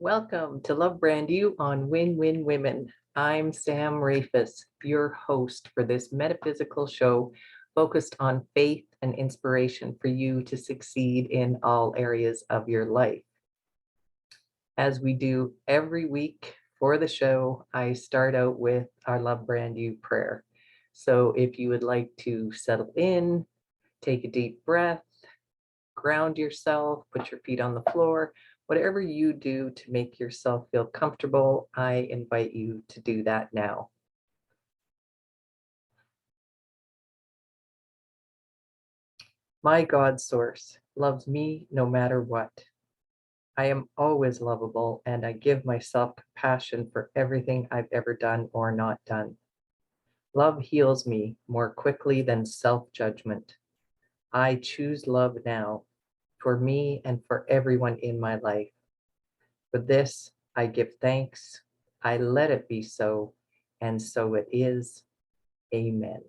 Welcome to Love Brand You on Win Win Women. I'm Sam Rafis, your host for this metaphysical show focused on faith and inspiration for you to succeed in all areas of your life. As we do every week for the show, I start out with our Love Brand You prayer. So if you would like to settle in, take a deep breath, ground yourself, put your feet on the floor, whatever you do to make yourself feel comfortable, I invite you to do that now. My God source loves me no matter what. I am always lovable and I give myself compassion for everything I've ever done or not done. Love heals me more quickly than self-judgment. I choose love now for me and for everyone in my life. For this, I give thanks. I let it be so, and so it is. Amen.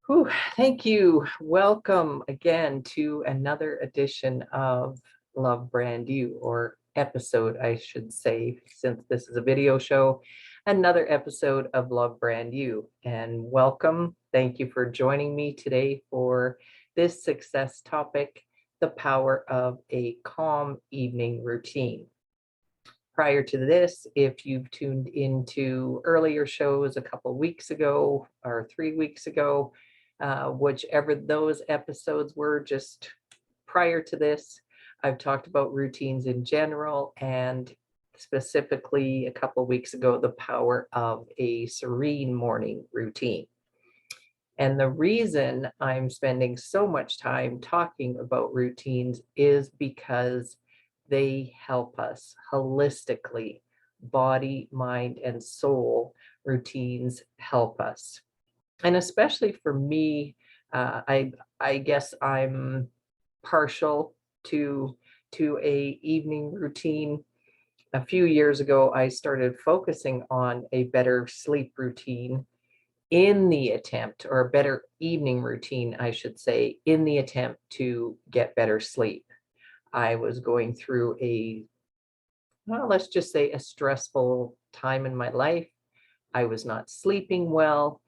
Whew, thank you. Welcome again to another edition of Love Brand You, or episode, I should say, since this is a video show, another episode of Love Brand You. And welcome. Thank you for joining me today for this success topic, the power of a calm evening routine. Prior to this, if you've tuned into earlier shows a couple weeks ago or 3 weeks ago, whichever those episodes were just prior to this, I've talked about routines in general, and specifically a couple weeks ago, the power of a serene morning routine. And the reason I'm spending so much time talking about routines is because they help us holistically, body, mind, and soul. Routines help us. And especially for me, I guess I'm partial to a evening routine. A few years ago, I started focusing on a better sleep routine in the attempt, or a better evening routine, I should say, in the attempt to get better sleep. I was going through well, let's just say a stressful time in my life. I was not sleeping well,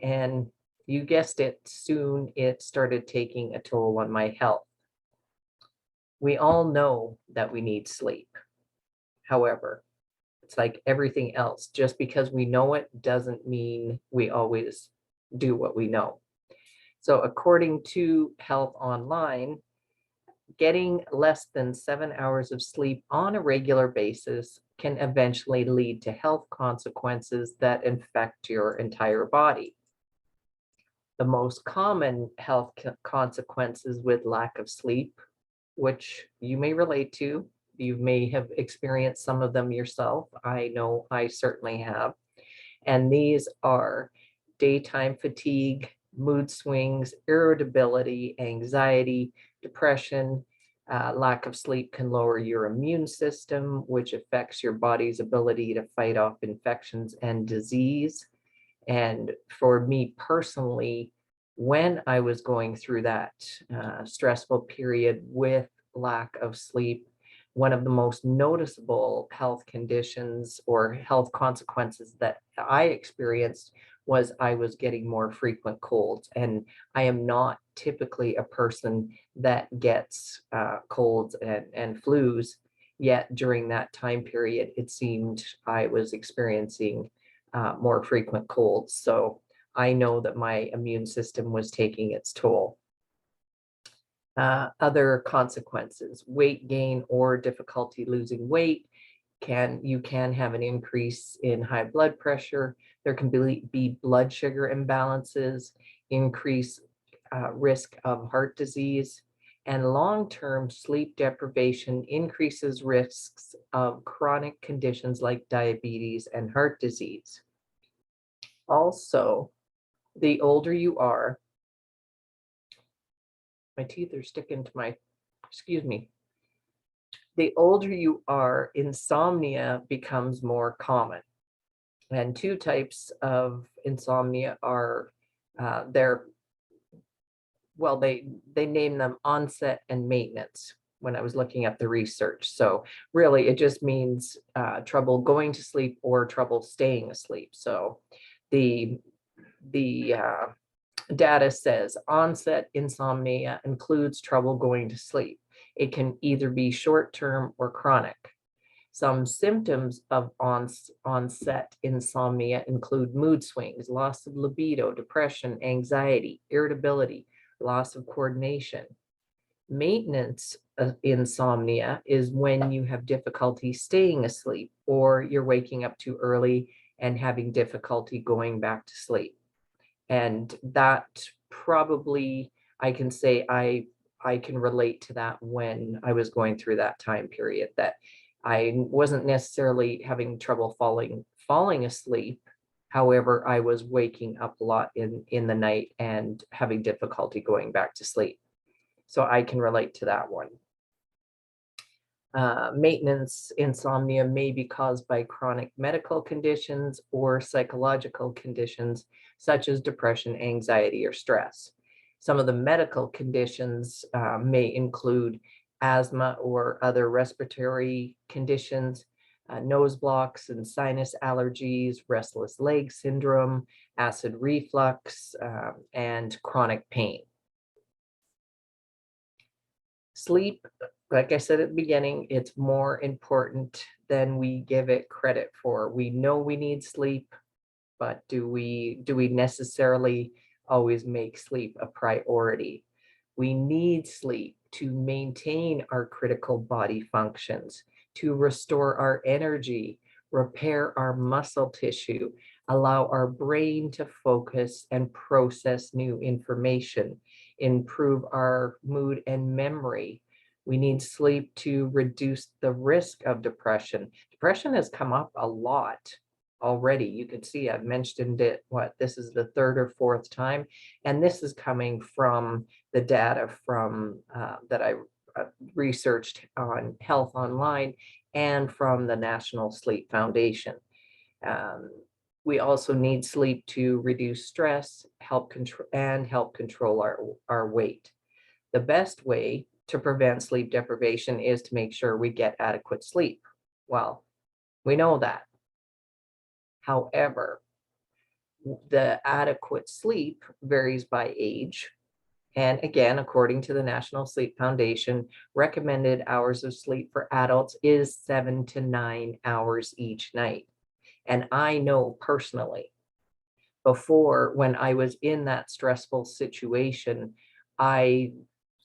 and you guessed it, soon it started taking a toll on my health. We all know that we need sleep. However, it's like everything else. Just because we know it doesn't mean we always do what we know. So according to Health Online, getting less than 7 hours of sleep on a regular basis can eventually lead to health consequences that infect your entire body. The most common health consequences with lack of sleep, which you may relate to, you may have experienced some of them yourself. I know I certainly have. And these are daytime fatigue, mood swings, irritability, anxiety, depression. Lack of sleep can lower your immune system, which affects your body's ability to fight off infections and disease. And for me personally, when I was going through that stressful period with lack of sleep, one of the most noticeable health conditions or health consequences that I experienced was I was getting more frequent colds. And I am not typically a person that gets colds and flus, yet during that time period, it seemed I was experiencing more frequent colds. So I know that my immune system was taking its toll. Other consequences, weight gain or difficulty losing weight. You can have an increase in high blood pressure. There can be blood sugar imbalances, increase risk of heart disease, and long-term sleep deprivation increases risks of chronic conditions like diabetes and heart disease. Also, the older you are, my teeth are sticking to my, excuse me. The older you are, insomnia becomes more common. And two types of insomnia are, they name them onset and maintenance. when I was looking at the research. So really, it just means trouble going to sleep or trouble staying asleep. So the data says onset insomnia includes trouble going to sleep. It can either be short-term or chronic. Some symptoms of onset insomnia include mood swings, loss of libido, depression, anxiety, irritability, loss of coordination. Maintenance insomnia is when you have difficulty staying asleep or you're waking up too early and having difficulty going back to sleep. And that probably, I can say I can relate to that when I was going through that time period, that I wasn't necessarily having trouble falling asleep. However, I was waking up a lot in the night and having difficulty going back to sleep. So I can relate to that one. Maintenance insomnia may be caused by chronic medical conditions or psychological conditions such as depression, anxiety, or stress. Some of the medical conditions may include asthma or other respiratory conditions, nose blocks and sinus allergies, restless leg syndrome, acid reflux, and chronic pain. Sleep, like I said at the beginning, it's more important than we give it credit for. We know we need sleep, but do we necessarily always make sleep a priority? We need sleep to maintain our critical body functions, to restore our energy, repair our muscle tissue, allow our brain to focus and process new information, improve our mood and memory. We need sleep to reduce the risk of depression. Depression has come up a lot already. You can see I've mentioned it, this is the third or fourth time, and this is coming from the data from that I researched on Health Online and from the National Sleep Foundation. We also need sleep to reduce stress, help control our weight. The best way to prevent sleep deprivation is to make sure we get adequate sleep. Well, we know that. However, the adequate sleep varies by age. And again, according to the National Sleep Foundation, recommended hours of sleep for adults is 7 to 9 hours each night. And I know personally, before, when I was in that stressful situation, I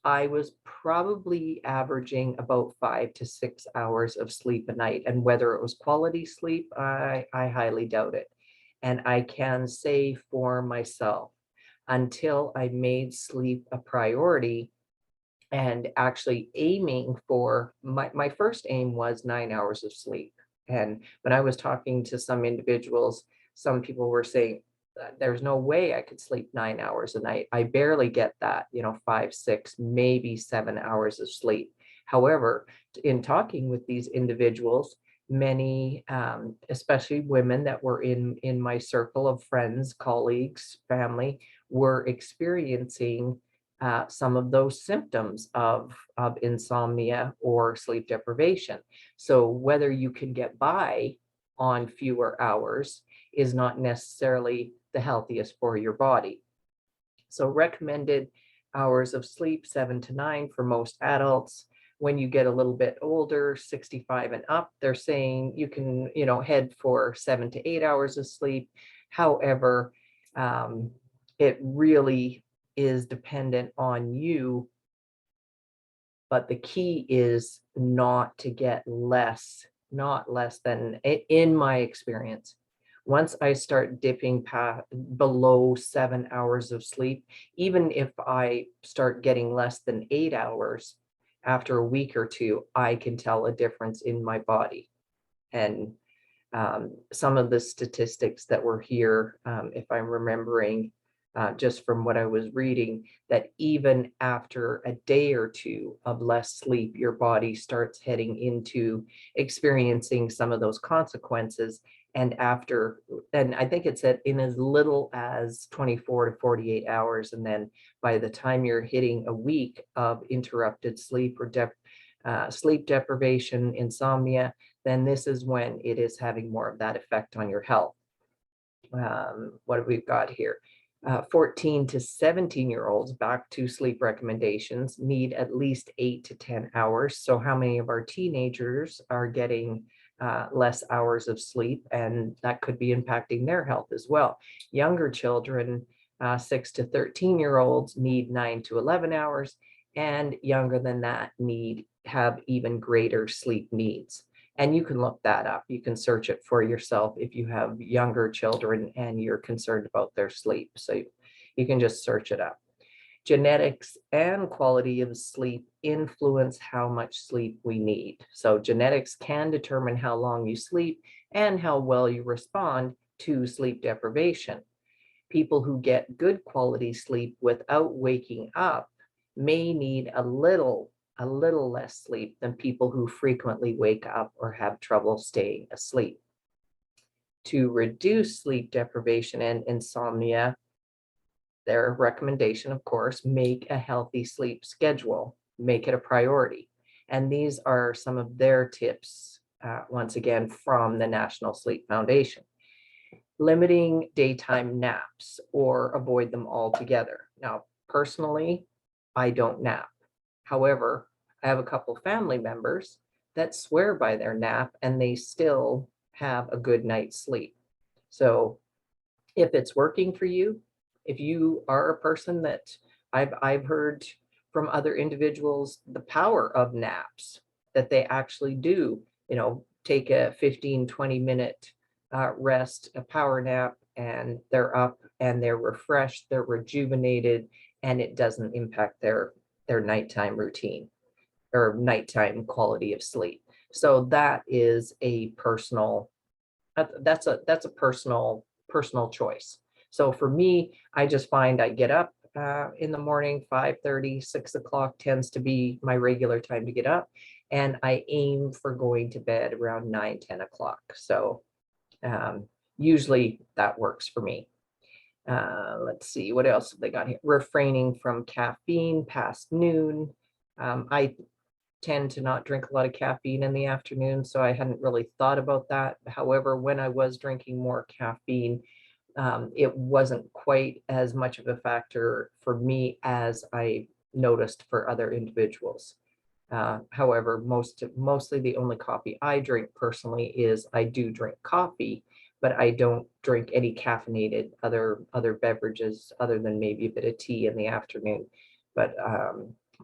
was probably averaging about 5 to 6 hours of sleep a night. And whether it was quality sleep, I highly doubt it. And I can say for myself, until I made sleep a priority and actually aiming for, my first aim was 9 hours of sleep. And when I was talking to some individuals, some people were saying, there's no way I could sleep 9 hours a night. I barely get that, 5, 6, maybe 7 hours of sleep. However, in talking with these individuals, many, especially women that were in my circle of friends, colleagues, family, were experiencing some of those symptoms of insomnia or sleep deprivation. So whether you can get by on fewer hours is not necessarily the healthiest for your body. So recommended hours of sleep, 7 to 9 for most adults. When you get a little bit older, 65 and up, they're saying you can, head for 7 to 8 hours of sleep. However, it really is dependent on you. But the key is not to get not less than, in my experience, once I start dipping below 7 hours of sleep, even if I start getting less than 8 hours, after a week or two, I can tell a difference in my body. And some of the statistics that were here, if I'm remembering, just from what I was reading, that even after a day or two of less sleep, your body starts heading into experiencing some of those consequences. And I think it said in as little as 24 to 48 hours. And then by the time you're hitting a week of interrupted sleep or sleep deprivation, insomnia, then this is when it is having more of that effect on your health. What have we got here? 14 to 17-year-olds, back to sleep recommendations, need at least 8 to 10 hours. So how many of our teenagers are getting less hours of sleep? And that could be impacting their health as well. Younger children, 6 to 13-year-olds, need 9 to 11 hours, and younger than that have even greater sleep needs. And you can look that up. You can search it for yourself if you have younger children and you're concerned about their sleep. So you can just search it up. Genetics and quality of sleep influence how much sleep we need. So genetics can determine how long you sleep and how well you respond to sleep deprivation. People who get good quality sleep without waking up may need a little less sleep than people who frequently wake up or have trouble staying asleep. To reduce sleep deprivation and insomnia, their recommendation, of course, make a healthy sleep schedule, make it a priority. And these are some of their tips, once again, from the National Sleep Foundation. Limiting daytime naps or avoid them altogether. Now, personally, I don't nap. However, I have a couple family members that swear by their nap and they still have a good night's sleep. So if it's working for you, if you are a person that I've heard from other individuals, the power of naps, that they actually do, take a 15, 20-minute rest, a power nap, and they're up and they're refreshed, they're rejuvenated, and it doesn't impact their nighttime routine or nighttime quality of sleep. So that is a personal, that's a personal choice. So for me, I just find I get up in the morning, 5:30, 6 o'clock tends to be my regular time to get up. And I aim for going to bed around 9, 10 o'clock. So usually that works for me. Let's see, what else have they got here? Refraining from caffeine past noon. I tend to not drink a lot of caffeine in the afternoon, so I hadn't really thought about that. However, when I was drinking more caffeine, it wasn't quite as much of a factor for me as I noticed for other individuals. However, mostly the only coffee I drink personally is I do drink coffee, but I don't drink any caffeinated other beverages other than maybe a bit of tea in the afternoon. But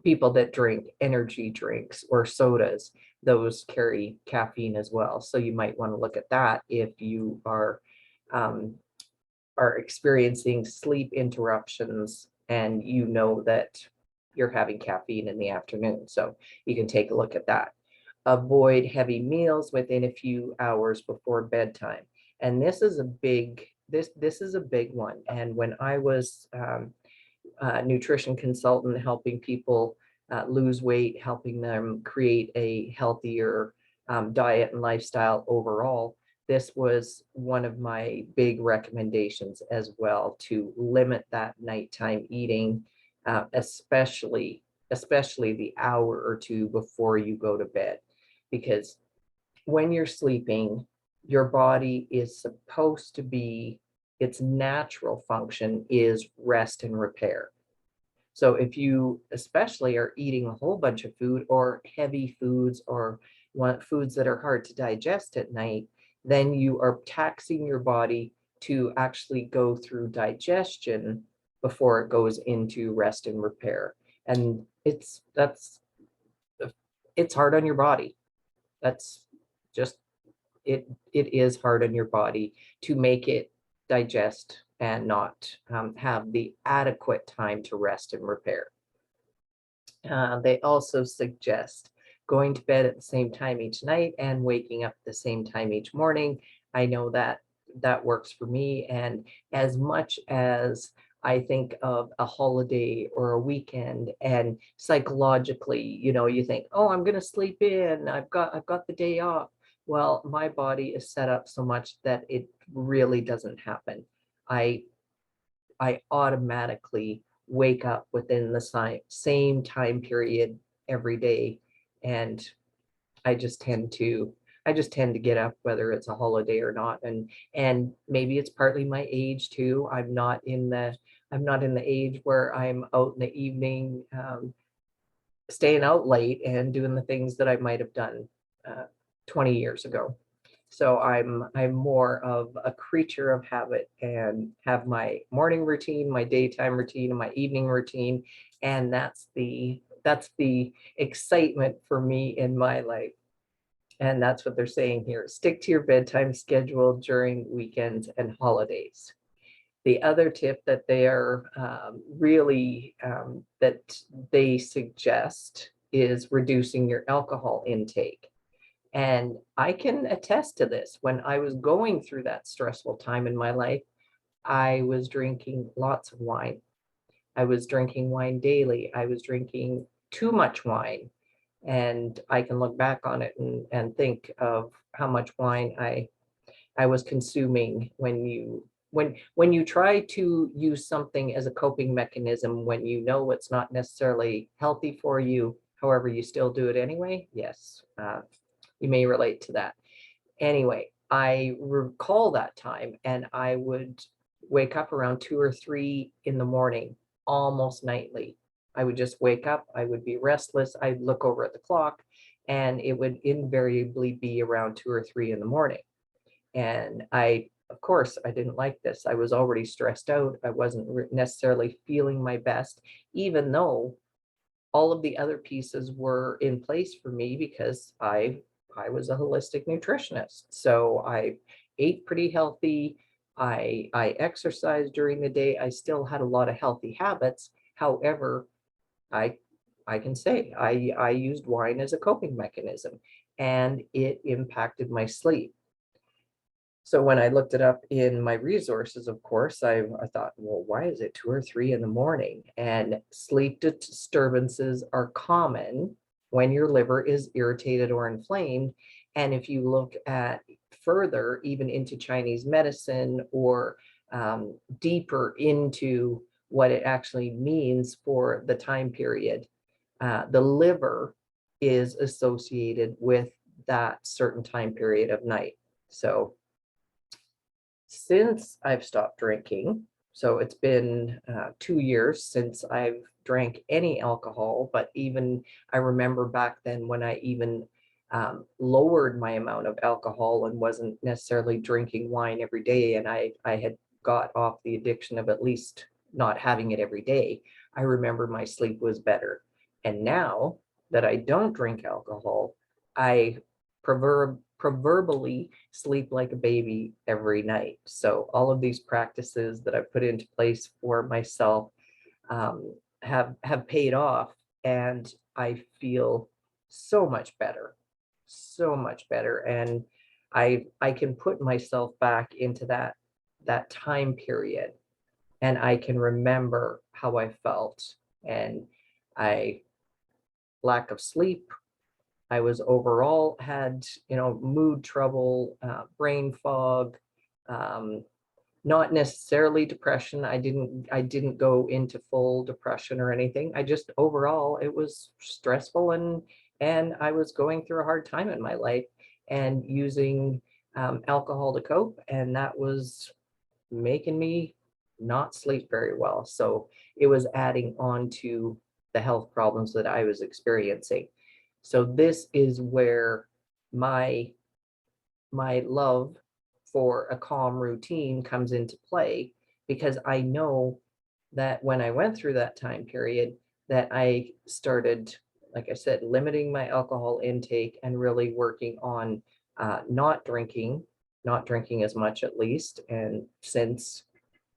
people that drink energy drinks or sodas, those carry caffeine as well. So you might want to look at that if you are experiencing sleep interruptions and you know that you're having caffeine in the afternoon. So you can take a look at that. Avoid heavy meals within a few hours before bedtime. And this is a big one. And when I was a nutrition consultant helping people lose weight, helping them create a healthier diet and lifestyle overall, this was one of my big recommendations as well, to limit that nighttime eating, especially the hour or two before you go to bed. Because when you're sleeping, your body is supposed to be, its natural function is rest and repair. So if you especially are eating a whole bunch of food or heavy foods or want foods that are hard to digest at night, then you are taxing your body to actually go through digestion before it goes into rest and repair. And it's hard on your body. That's just it is hard on your body to make it digest and not have the adequate time to rest and repair. They also suggest going to bed at the same time each night and waking up at the same time each morning. I know that works for me. And as much as I think of a holiday or a weekend, and psychologically, you think, oh, I'm going to sleep in, I've got the day off. Well, my body is set up so much that it really doesn't happen. I automatically wake up within the same time period every day. And I just tend to get up whether it's a holiday or not. And maybe it's partly my age too. I'm not in the age where I'm out in the evening, staying out late and doing the things that I might have done 20 years ago. So I'm more of a creature of habit and have my morning routine, my daytime routine, and my evening routine. And that's the excitement for me in my life. And that's what they're saying here. Stick to your bedtime schedule during weekends and holidays. The other tip that they are that they suggest is reducing your alcohol intake. And I can attest to this. When I was going through that stressful time in my life, I was drinking lots of wine. I was drinking wine daily. I was drinking too much wine. And I can look back on it and think of how much wine I was consuming when you try to use something as a coping mechanism, when you know it's not necessarily healthy for you, however, you still do it anyway. Yes, you may relate to that. Anyway, I recall that time and I would wake up around 2 or 3 in the morning, almost nightly. I would just wake up, I would be restless, I'd look over at the clock, and it would invariably be around 2 or 3 in the morning. And of course, I didn't like this. I was already stressed out. I wasn't necessarily feeling my best, even though all of the other pieces were in place for me because I was a holistic nutritionist. So I ate pretty healthy. I exercised during the day. I still had a lot of healthy habits. However, I I can say I used wine as a coping mechanism, and it impacted my sleep. So when I looked it up in my resources, of course, I thought, well, why is it 2 or 3 in the morning? And sleep disturbances are common when your liver is irritated or inflamed. And if you look at further, even into Chinese medicine or deeper into what it actually means for the time period, the liver is associated with that certain time period of night. So since I've stopped drinking, so it's been 2 years since I've drank any alcohol, but even I remember back then when I even lowered my amount of alcohol and wasn't necessarily drinking wine every day, and I had got off the addiction of at least not having it every day. I remember my sleep was better. And now that I don't drink alcohol, I proverbially sleep like a baby every night. So all of these practices that I've put into place for myself have paid off, and I feel so much better, so much better. And I can put myself back into that time period, and I can remember how I felt. And I lack of sleep, I was overall had, mood trouble, brain fog, um, not necessarily depression. I didn't go into full depression or anything. I just overall it was stressful, and I was going through a hard time in my life and using alcohol to cope, and that was making me not sleep very well. So it was adding on to the health problems that I was experiencing. So this is where my my love for a calm routine comes into play, because I know that when I went through that time period that I started, like I said, limiting my alcohol intake and really working on not drinking as much at least. And since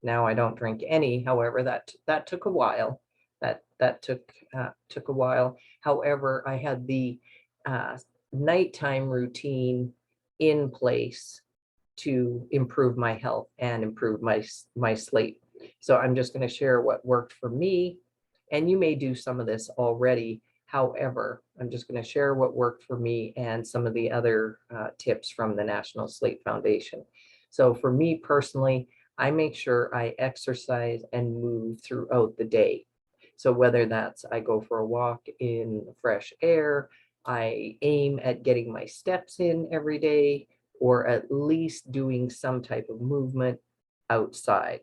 now I don't drink any, however, that took a while. That took a while. However, I had the uh, nighttime routine in place to improve my health and improve my sleep. So I'm just going to share what worked for me, and you may do some of this already. However, I'm just going to share what worked for me and some of the other tips from the National Sleep Foundation. So for me personally, I make sure I exercise and move throughout the day. So whether that's I go for a walk in fresh air, I aim at getting my steps in every day, or at least doing some type of movement outside.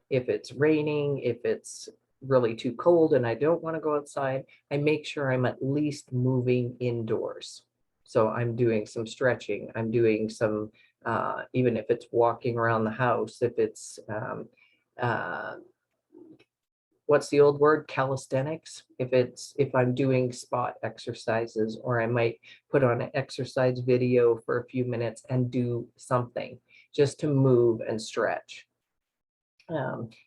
If it's raining, if it's really too cold and I don't want to go outside, I make sure I'm at least moving indoors. So I'm doing some stretching, I'm doing some, even if it's walking around the house, if it's, uh, what's the old word, calisthenics, if I'm doing spot exercises, or I might put on an exercise video for a few minutes and do something just to move and stretch.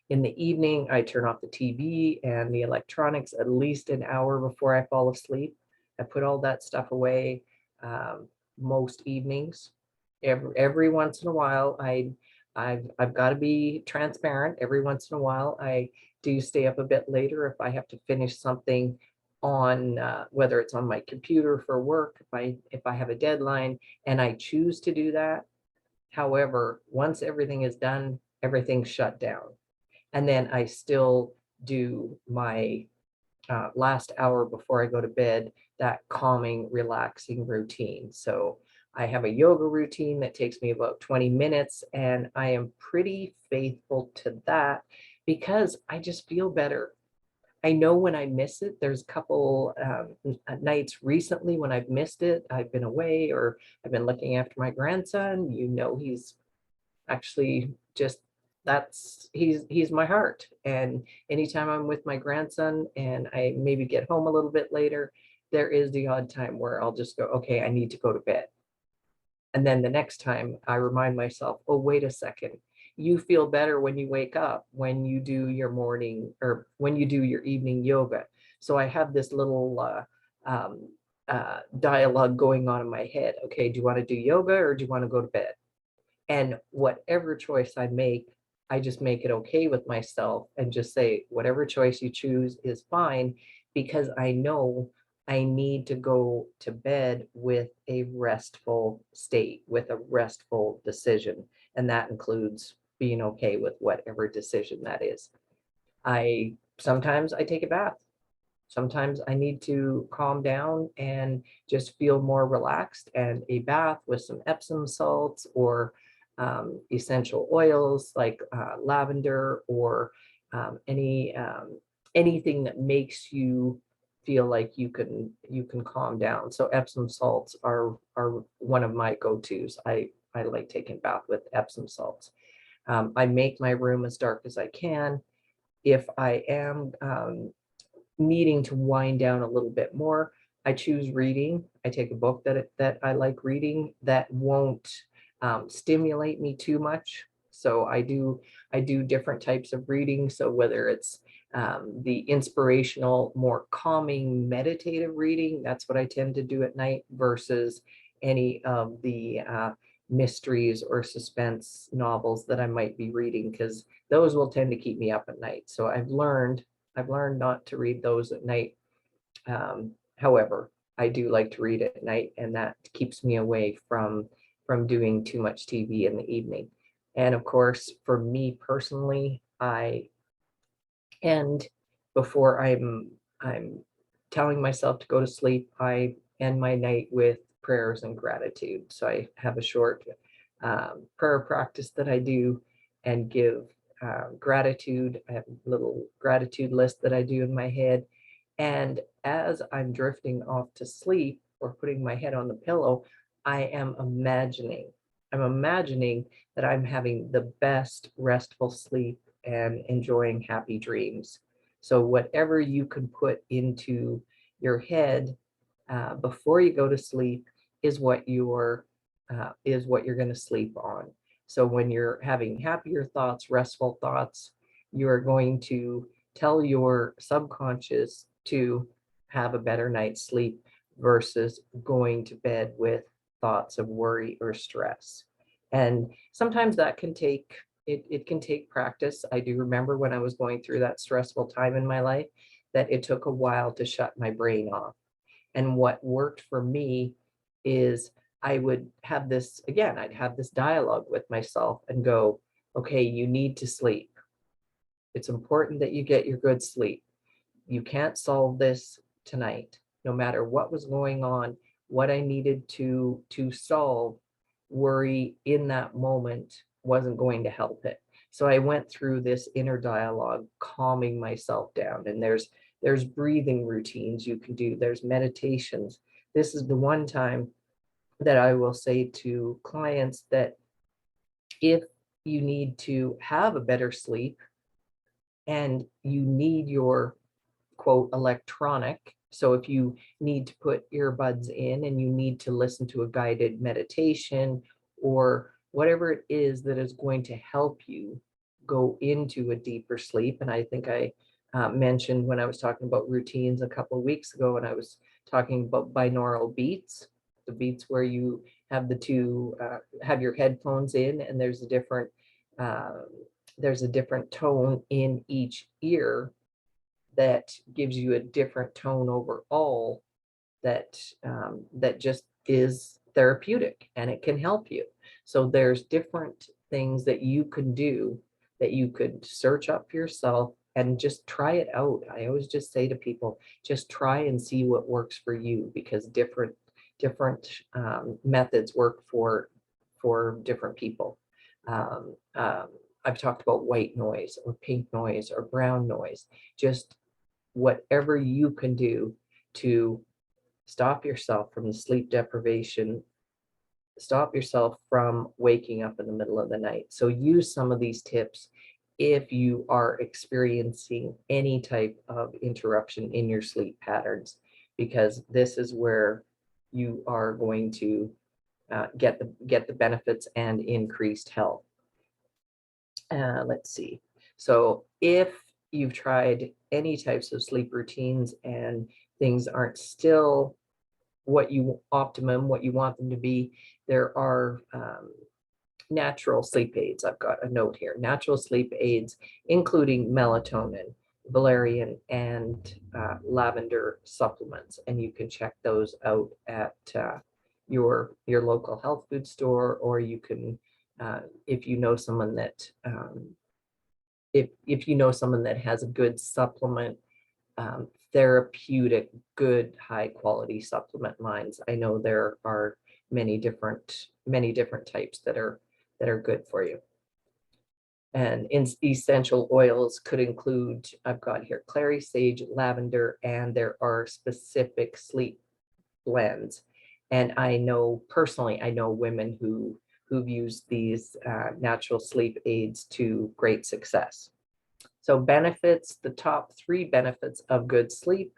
In the evening, I turn off the TV and the electronics at least an hour before I fall asleep. I put all that stuff away most evenings. Every once in a while, I've got to be transparent. Every once in a while, I do stay up a bit later if I have to finish something on whether it's on my computer for work, if I have a deadline and I choose to do that. However, once everything is done, everything's shut down. And then I still do my last hour before I go to bed, that calming, relaxing routine. So I have a yoga routine that takes me about 20 minutes, and I am pretty faithful to that because I just feel better. I know when I miss it, there's a couple nights recently when I've missed it. I've been away or I've been looking after my grandson. He's actually just he's my heart. And anytime I'm with my grandson and I maybe get home a little bit later, there is the odd time where I'll just go, okay, I need to go to bed. And then the next time I remind myself, oh, wait a second. You feel better when you wake up, when you do your morning or when you do your evening yoga. So I have this little dialogue going on in my head. Okay, do you want to do yoga or do you want to go to bed? And whatever choice I make, I just make it okay with myself and just say, whatever choice you choose is fine, because I know I need to go to bed with a restful state, with a restful decision. And that includes being okay with whatever decision that is. Sometimes I take a bath. Sometimes I need to calm down and just feel more relaxed, and a bath with some Epsom salts or essential oils like lavender or anything that makes you feel like you can calm down. So Epsom salts are one of my go-tos. I like taking a bath with Epsom salts. I make my room as dark as I can. If I am needing to wind down a little bit more, I choose reading. I take a book that I like reading that won't stimulate me too much. So I do different types of reading. So whether it's the inspirational, more calming, meditative reading, that's what I tend to do at night, versus any of the mysteries or suspense novels that I might be reading, because those will tend to keep me up at night. So I've learned not to read those at night. However, I do like to read at night, and that keeps me away from doing too much TV in the evening. And of course, for me personally, I end before I'm telling myself to go to sleep. I end my night with prayers and gratitude. So I have a short prayer practice that I do and give gratitude. I have a little gratitude list that I do in my head. And as I'm drifting off to sleep or putting my head on the pillow, I'm imagining that I'm having the best restful sleep and enjoying happy dreams. So whatever you can put into your head before you go to sleep is what you're going to sleep on. So when you're having happier thoughts, restful thoughts, you're going to tell your subconscious to have a better night's sleep versus going to bed with thoughts of worry or stress. And sometimes that can take it can take practice. I do remember when I was going through that stressful time in my life that it took a while to shut my brain off. And what worked for me is I'd have this dialogue with myself and go, okay, you need to sleep. It's important that you get your good sleep. You can't solve this tonight. no matter what was going on, what I needed to solve, worry in that moment wasn't going to help it. So I went through this inner dialogue, calming myself down. And there's breathing routines you can do. There's meditations. This is the one time that I will say to clients that if you need to have a better sleep and you need your quote electronic, so if you need to put earbuds in and you need to listen to a guided meditation or whatever it is that is going to help you go into a deeper sleep. And I think I mentioned when I was talking about routines a couple of weeks ago, and I was talking about binaural beats, the beats where you have the two, have your headphones in, and uh, there's a different tone in each ear that gives you a different tone overall that that just is therapeutic and it can help you. So there's different things that you can do that you could search up for yourself and just try it out. I always just say to people, just try and see what works for you, because different methods work for different people. Um, um, I've talked about white noise or pink noise or brown noise. Just whatever you can do to stop yourself from the sleep deprivation, stop yourself from waking up in the middle of the night. So use some of these tips if you are experiencing any type of interruption in your sleep patterns, because this is where you are going to get the benefits and increased health. Let's see. So if you've tried any types of sleep routines and things aren't still what you want them to be, there are natural sleep aids. I've got a note here. Natural sleep aids, including melatonin, valerian, and lavender supplements, and you can check those out at your local health food store, or you can, if you know someone that if you know someone that has a good supplement, therapeutic, good, high quality supplement lines. I know there are many different types that are good for you. And essential oils could include, I've got here, clary, sage, lavender, and there are specific sleep blends. And I know personally, I know women who've used these natural sleep aids to great success. So benefits, the top 3 benefits of good sleep: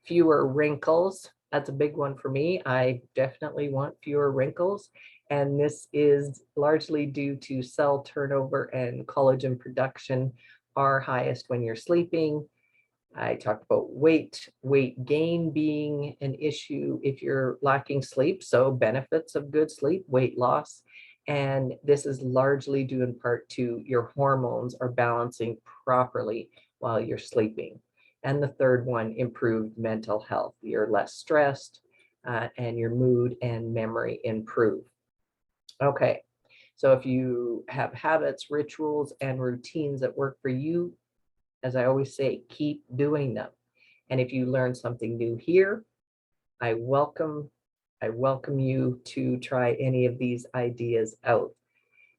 fewer wrinkles. That's a big one for me. I definitely want fewer wrinkles. And this is largely due to cell turnover and collagen production are highest when you're sleeping. I talked about weight gain being an issue if you're lacking sleep. So benefits of good sleep, weight loss. And this is largely due in part to your hormones are balancing properly while you're sleeping. And the third one, improved mental health. You're less stressed and your mood and memory improve. Okay, so if you have habits, rituals, and routines that work for you, as I always say, keep doing them. And if you learn something new here, I welcome you to try any of these ideas out.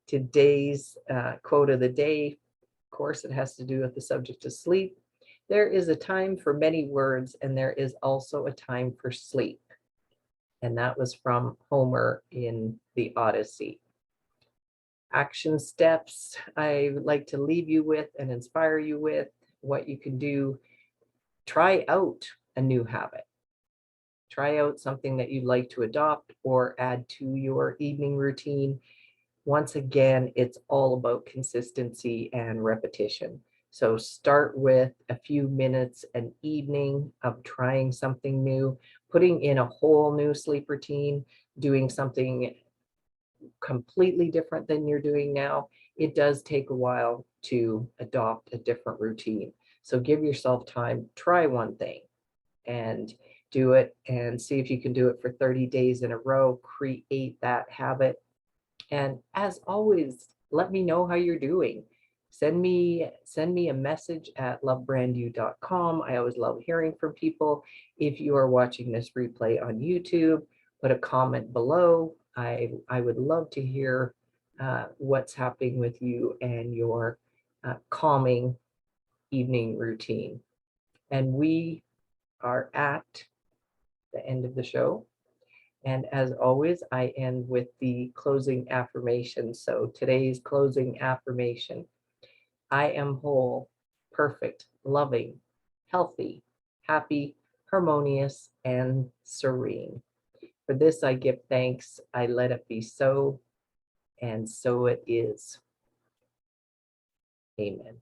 Today's quote of the day, of course, it has to do with the subject of sleep. There is a time for many words, and there is also a time for sleep. And that was from Homer in the Odyssey. Action steps I would like to leave you with and inspire you with, what you can do. Try out a new habit. Try out something that you'd like to adopt or add to your evening routine. Once again, it's all about consistency and repetition. So start with a few minutes an evening of trying something new, putting in a whole new sleep routine, doing something completely different than you're doing now. It does take a while to adopt a different routine. So give yourself time, try one thing and do it, and see if you can do it for 30 days in a row, create that habit. And as always, let me know how you're doing. send me a message at lovebrandyou.com. I always love hearing from people. If you are watching this replay on YouTube, put a comment below. I would love to hear what's happening with you and your calming evening routine. And we are at the end of the show. And as always, I end with the closing affirmation. So today's closing affirmation: I am whole, perfect, loving, healthy, happy, harmonious, and serene. For this I give thanks. I let it be so, and so it is. Amen.